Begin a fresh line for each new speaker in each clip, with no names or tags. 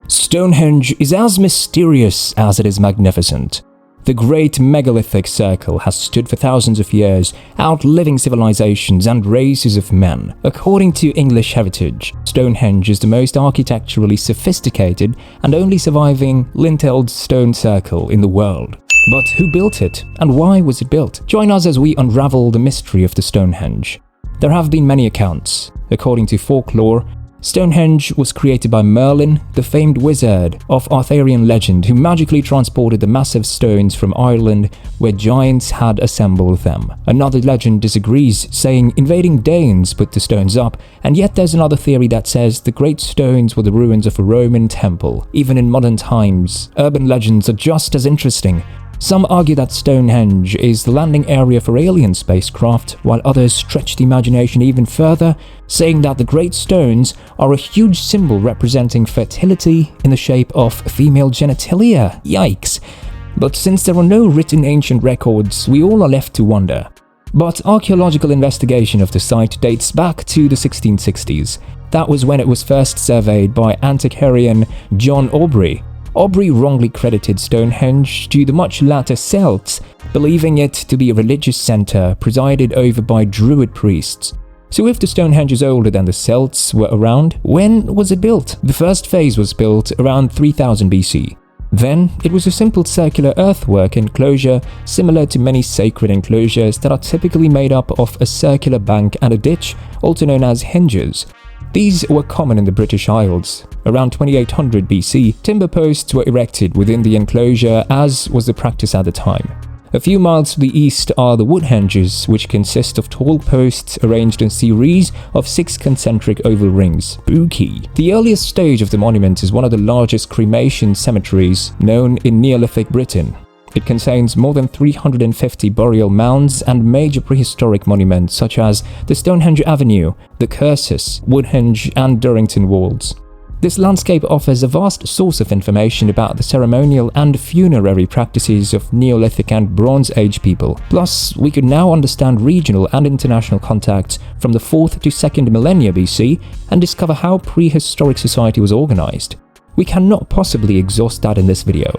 Stonehenge is as mysterious as it is magnificent. The great megalithic circle has stood for thousands of years, outliving civilizations and races of men. According to English Heritage, Stonehenge is the most architecturally sophisticated and only surviving lintelled stone circle in the world. But who built it, and why was it built? Join us as we unravel the mystery of the Stonehenge. There have been many accounts. According to folklore, Stonehenge was created by Merlin, the famed wizard of Arthurian legend who magically transported the massive stones from Ireland where giants had assembled them. Another legend disagrees, saying invading Danes put the stones up, and yet there's another theory that says the great stones were the ruins of a Roman temple. Even in modern times, urban legends are just as interesting. Some argue that Stonehenge is the landing area for alien spacecraft, while others stretch the imagination even further, saying that the great stones are a huge symbol representing fertility in the shape of female genitalia. Yikes! But since there are no written ancient records, we all are left to wonder. But archaeological investigation of the site dates back to the 1660s. That was when it was first surveyed by antiquarian John Aubrey. Aubrey wrongly credited Stonehenge to the much later Celts, believing it to be a religious center presided over by Druid priests. So if the Stonehenge is older than the Celts were around, when was it built? The first phase was built around 3000 BC. Then, it was a simple circular earthwork enclosure similar to many sacred enclosures that are typically made up of a circular bank and a ditch, also known as henges. These were common in the British Isles. Around 2800 BC, timber posts were erected within the enclosure, as was the practice at the time. A few miles to the east are the wood henges, which consist of tall posts arranged in series of 6 concentric oval rings. Spooky. The earliest stage of the monument is one of the largest cremation cemeteries known in Neolithic Britain. It contains more than 350 burial mounds and major prehistoric monuments such as the Stonehenge Avenue, the Cursus, Woodhenge and Durrington Walls. This landscape offers a vast source of information about the ceremonial and funerary practices of Neolithic and Bronze Age people. Plus, we could now understand regional and international contacts from the 4th to 2nd millennia BC and discover how prehistoric society was organized. We cannot possibly exhaust that in this video.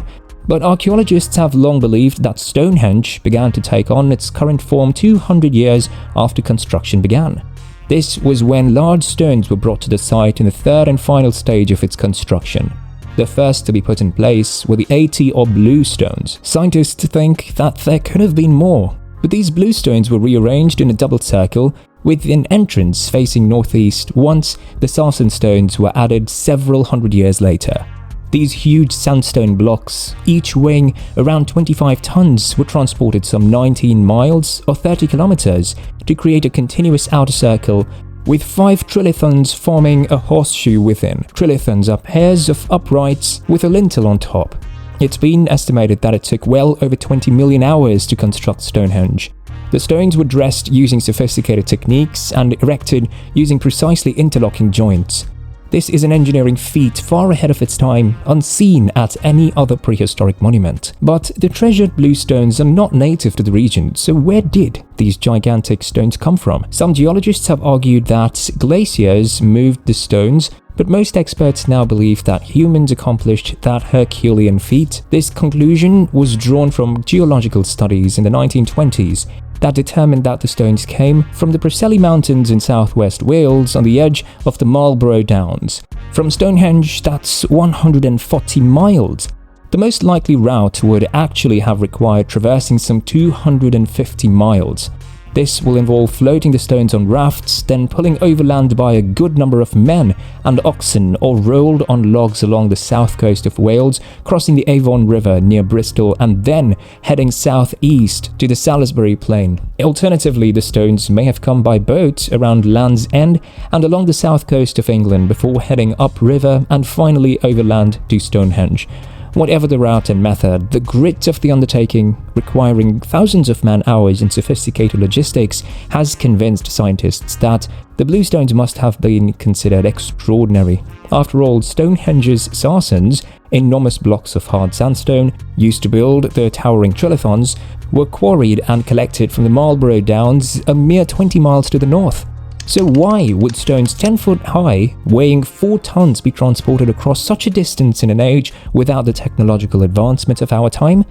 But archaeologists have long believed that Stonehenge began to take on its current form 200 years after construction began. This was when large stones were brought to the site in the third and final stage of its construction. The first to be put in place were the 80 or blue stones. Scientists think that there could have been more, but these blue stones were rearranged in a double circle with an entrance facing northeast once the Sarsen stones were added several hundred years later. These huge sandstone blocks, each weighing around 25 tons, were transported some 19 miles or 30 kilometers to create a continuous outer circle with 5 trilithons forming a horseshoe within. Trilithons are pairs of uprights with a lintel on top. It's been estimated that it took well over 20 million hours to construct Stonehenge. The stones were dressed using sophisticated techniques and erected using precisely interlocking joints. This is an engineering feat far ahead of its time, unseen at any other prehistoric monument. But the treasured blue stones are not native to the region, so where did these gigantic stones come from? Some geologists have argued that glaciers moved the stones, but most experts now believe that humans accomplished that Herculean feat. This conclusion was drawn from geological studies in the 1920s that determined that the stones came from the Preseli Mountains in southwest Wales on the edge of the Marlborough Downs. From Stonehenge, that's 140 miles. The most likely route would actually have required traversing some 250 miles. This will involve floating the stones on rafts, then pulling overland by a good number of men and oxen, or rolled on logs along the south coast of Wales, crossing the Avon River near Bristol and then heading southeast to the Salisbury Plain. Alternatively, the stones may have come by boat around Land's End and along the south coast of England before heading upriver and finally overland to Stonehenge. Whatever the route and method, the grit of the undertaking, requiring thousands of man-hours and sophisticated logistics, has convinced scientists that the blue stones must have been considered extraordinary. After all, Stonehenge's Sarsens, enormous blocks of hard sandstone used to build the towering trilithons, were quarried and collected from the Marlborough Downs a mere 20 miles to the north. So why would stones 10 foot high, weighing 4 tons, be transported across such a distance in an age without the technological advancement of our time?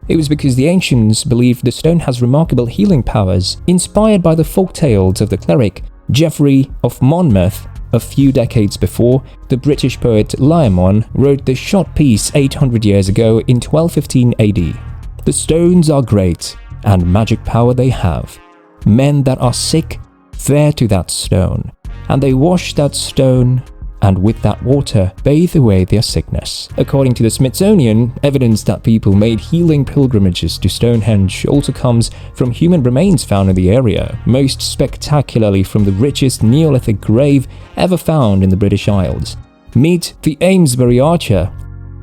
It was because the ancients believed the stone has remarkable healing powers, inspired by the folk tales of the cleric Geoffrey of Monmouth. A few decades before, the British poet Laemon wrote this short piece 800 years ago in 1215 AD. The stones are great, and magic power they have. Men that are sick fare to that stone, and they wash that stone, and with that water bathe away their sickness. According to the Smithsonian, evidence that people made healing pilgrimages to Stonehenge also comes from human remains found in the area, most spectacularly from the richest Neolithic grave ever found in the British Isles. Meet the Amesbury Archer.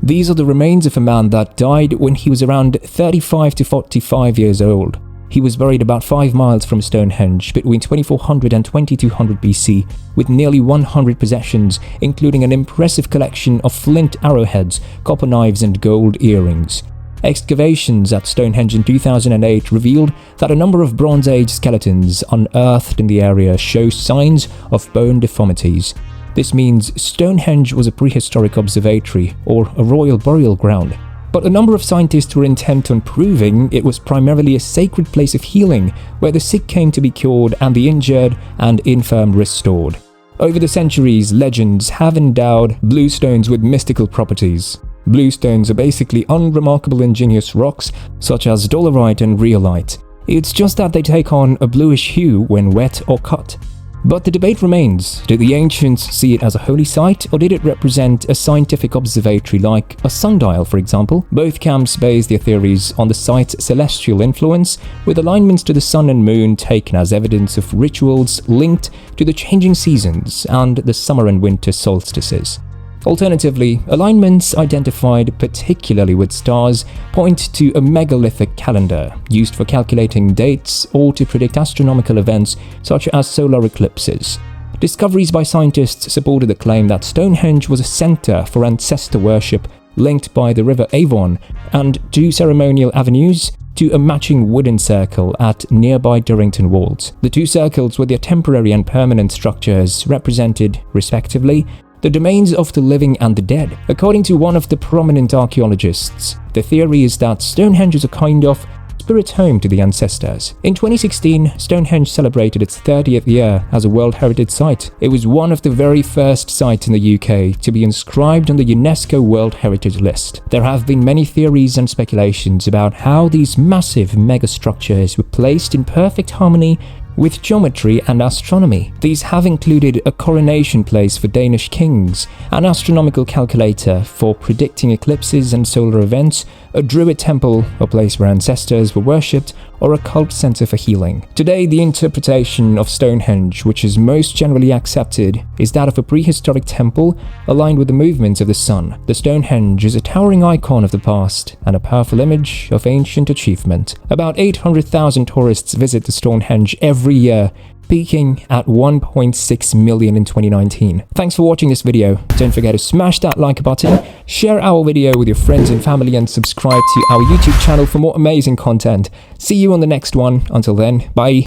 These are the remains of a man that died when he was around 35 to 45 years old. He was buried about 5 miles from Stonehenge between 2400 and 2200 BC, with nearly 100 possessions, including an impressive collection of flint arrowheads, copper knives and gold earrings. Excavations at Stonehenge in 2008 revealed that a number of Bronze Age skeletons unearthed in the area show signs of bone deformities. This means Stonehenge was a prehistoric observatory or a royal burial ground. But a number of scientists were intent on proving it was primarily a sacred place of healing, where the sick came to be cured and the injured and infirm restored. Over the centuries, legends have endowed bluestones with mystical properties. Bluestones are basically unremarkable ingenious rocks, such as dolerite and rhyolite. It's just that they take on a bluish hue when wet or cut. But the debate remains, did the ancients see it as a holy site, or did it represent a scientific observatory like a sundial, for example? Both camps base their theories on the site's celestial influence, with alignments to the sun and moon taken as evidence of rituals linked to the changing seasons and the summer and winter solstices. Alternatively, alignments identified particularly with stars point to a megalithic calendar used for calculating dates or to predict astronomical events such as solar eclipses. Discoveries by scientists supported the claim that Stonehenge was a center for ancestor worship linked by the River Avon and 2 ceremonial avenues to a matching wooden circle at nearby Durrington Walls. The 2 circles with their temporary and permanent structures represented, respectively, the domains of the living and the dead. According to one of the prominent archaeologists, the theory is that Stonehenge is a kind of spirit home to the ancestors. In 2016, Stonehenge celebrated its 30th year as a World Heritage Site. It was one of the very first sites in the UK to be inscribed on the UNESCO World Heritage list. There have been many theories and speculations about how these massive megastructures were placed in perfect harmony with geometry and astronomy. These have included a coronation place for Danish kings, an astronomical calculator for predicting eclipses and solar events, a druid temple, a place where ancestors were worshipped, or a cult center for healing. Today, the interpretation of Stonehenge, which is most generally accepted, is that of a prehistoric temple aligned with the movements of the sun. The Stonehenge is a towering icon of the past and a powerful image of ancient achievement. About 800,000 tourists visit the Stonehenge every year, peaking at 1.6 million in 2019. Thanks for watching this video. Don't forget to smash that like button, share our video with your friends and family, and subscribe to our YouTube channel for more amazing content. See you on the next one. Until then, bye.